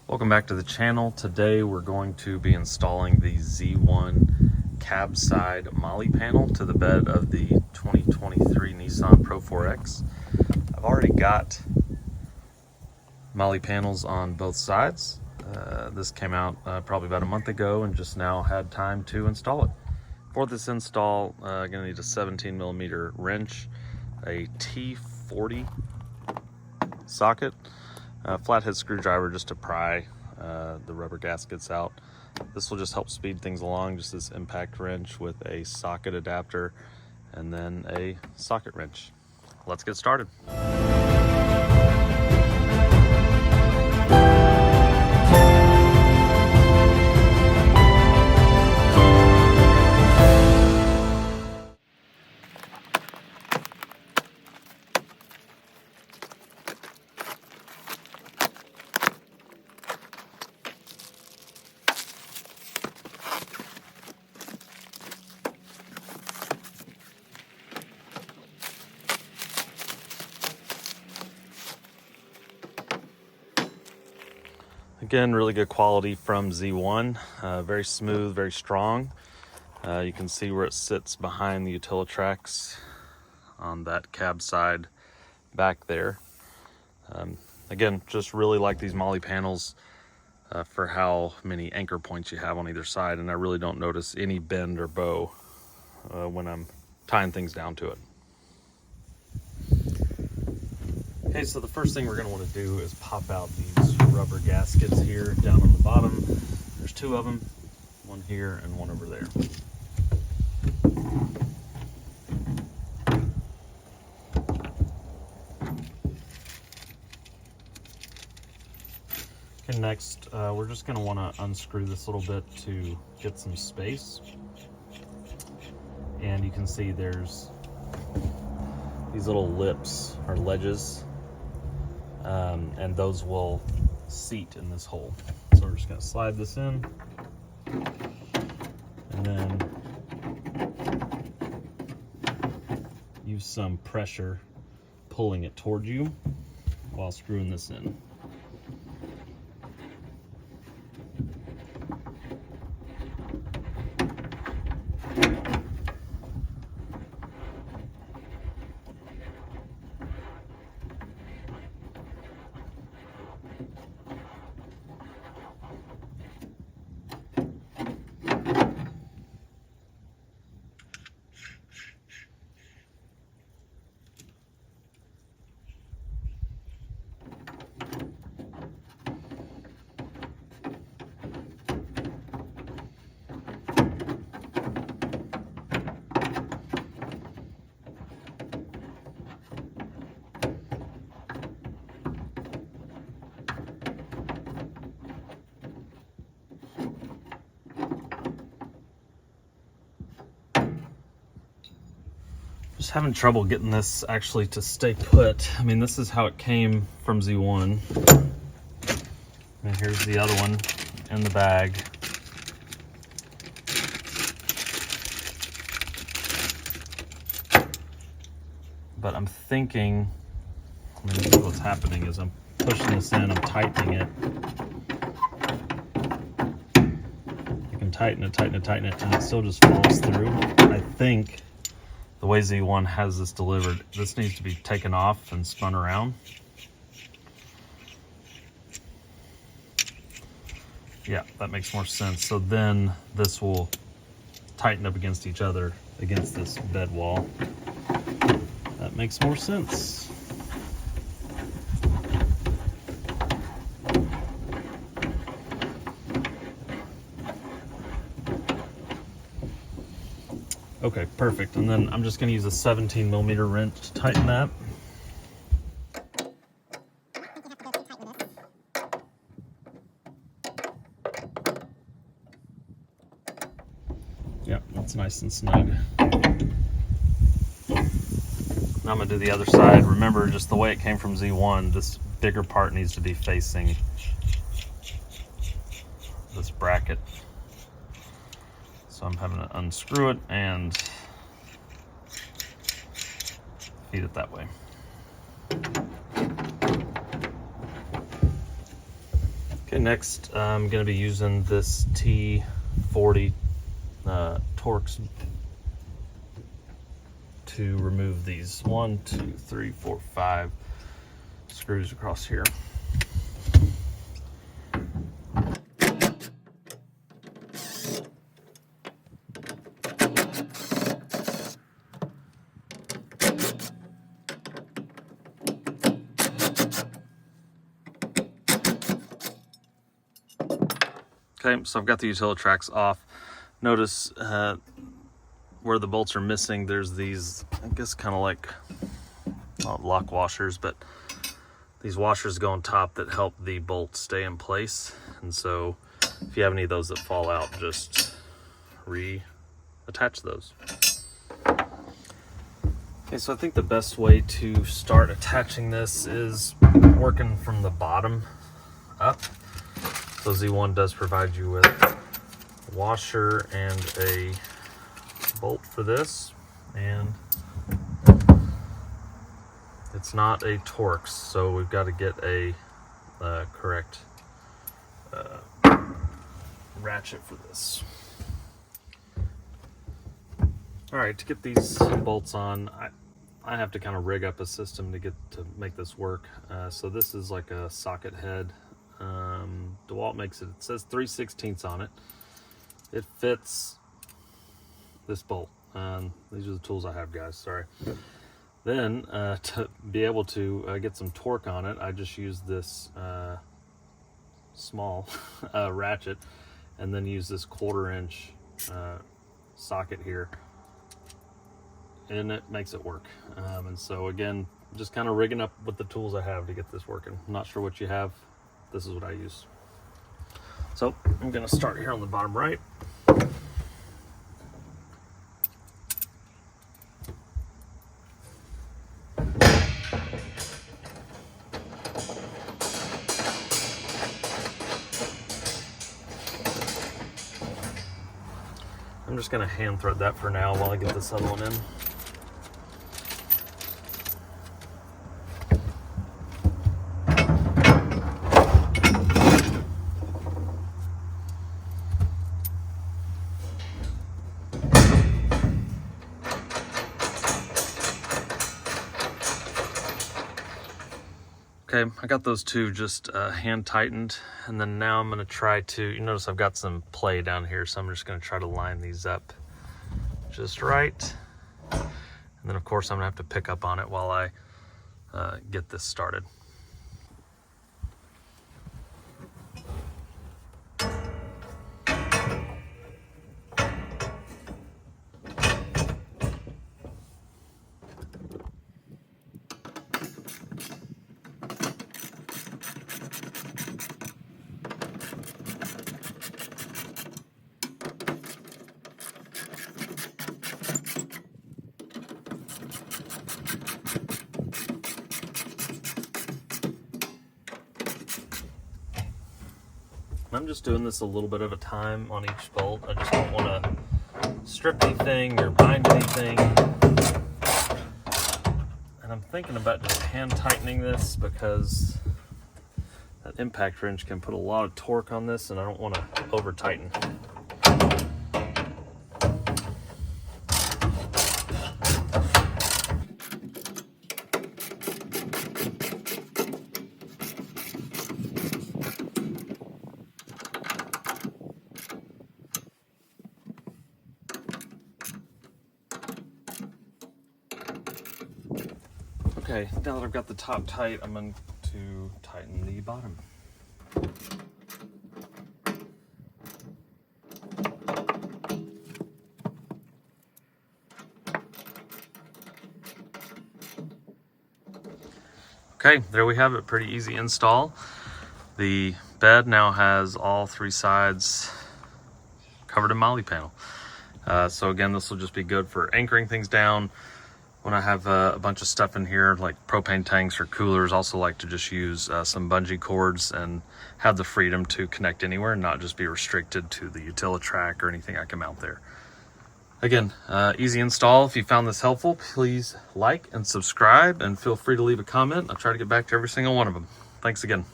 Welcome back to the channel. Today we're going to be installing the Z1 cab side Molle panel to the bed of the 2023 Nissan Pro 4X. I've already got Molle panels on both sides. This came out probably about a month ago and just now had time to install it. For this install, I'm going to need a 17mm wrench, a T40 socket, a flathead screwdriver just to pry the rubber gaskets out. This will just help speed things along, just this impact wrench with a socket adapter and then a socket wrench. Let's get started. Again, really good quality from Z1, very smooth, very strong. You can see where it sits behind the Utilitrax on that cab side back there. Again, just really like these Molle panels for how many anchor points you have on either side, and I really don't notice any bend or bow when I'm tying things down to it. Okay, so the first thing we're going to want to do is pop out these rubber gaskets here down on the bottom. There's two of them, one here and one over there. Okay, next we're just going to want to unscrew this a little bit to get some space. And you can see there's these little lips or ledges, and those will seat in this hole. So we're just going to slide this in and then use some pressure pulling it toward you while screwing this in. Just having trouble getting this actually to stay put. I mean, this is how it came from Z1. And here's the other one in the bag. But I'm thinking, I mean, what's happening is I'm pushing this in, I'm tightening it. I can tighten it, and it still just falls through. I think the way Z1 has this delivered, this needs to be taken off and spun around. Yeah, that makes more sense. So then this will tighten up against each other, against this bed wall. That makes more sense. Okay, perfect. And then I'm just going to use a 17mm wrench to tighten that. Yep, that's nice and snug. Now I'm going to do the other side. Remember, just the way it came from Z1, this bigger part needs to be facing this bracket. So I'm having to unscrew it and feed it that way. Okay, next I'm going to be using this T40 Torx to remove these 1, 2, 3, 4, 5 screws across here. Okay, so I've got the Utilitracks off. Notice where the bolts are missing, there's these, I guess, kind of like lock washers, but these washers go on top that help the bolt stay in place. And so if you have any of those that fall out, just reattach those. Okay, so I think the best way to start attaching this is working from the bottom up. So Z1 does provide you with a washer and a bolt for this, and it's not a Torx, so we've got to get a correct ratchet for this. All right, to get these bolts on, I have to kind of rig up a system to make this work. So this is like a socket head. DeWalt makes it says 3/16 on it. It fits this bolt. These are the tools I have, guys, sorry. Then to be able to get some torque on it, I just use this small ratchet, and then use this 1/4-inch socket here, and it makes it work. And so again, just kind of rigging up with the tools I have to get this working. I'm not sure what you have. This is what I use. So I'm going to start here on the bottom right. I'm just going to hand thread that for now while I get this other one in. Okay, I got those two just hand tightened, and then now I'm going to try to, you notice I've got some play down here, so I'm just going to try to line these up just right. And then of course I'm going to have to pick up on it while I get this started. I'm just doing this a little bit at a time on each bolt. I just don't want to strip anything or bind anything. And I'm thinking about just hand tightening this because that impact wrench can put a lot of torque on this, and I don't want to over tighten. Okay, now that I've got the top tight, I'm going to tighten the bottom. Okay, there we have it. Pretty easy install. The bed now has all 3 sides covered in Molle panel. So again, this will just be good for anchoring things down. When I have a bunch of stuff in here, like propane tanks or coolers, also like to just use some bungee cords and have the freedom to connect anywhere and not just be restricted to the Utilitrack or anything I can mount there. Again, easy install. If you found this helpful, please like and subscribe, and feel free to leave a comment. I'll try to get back to every single one of them. Thanks again.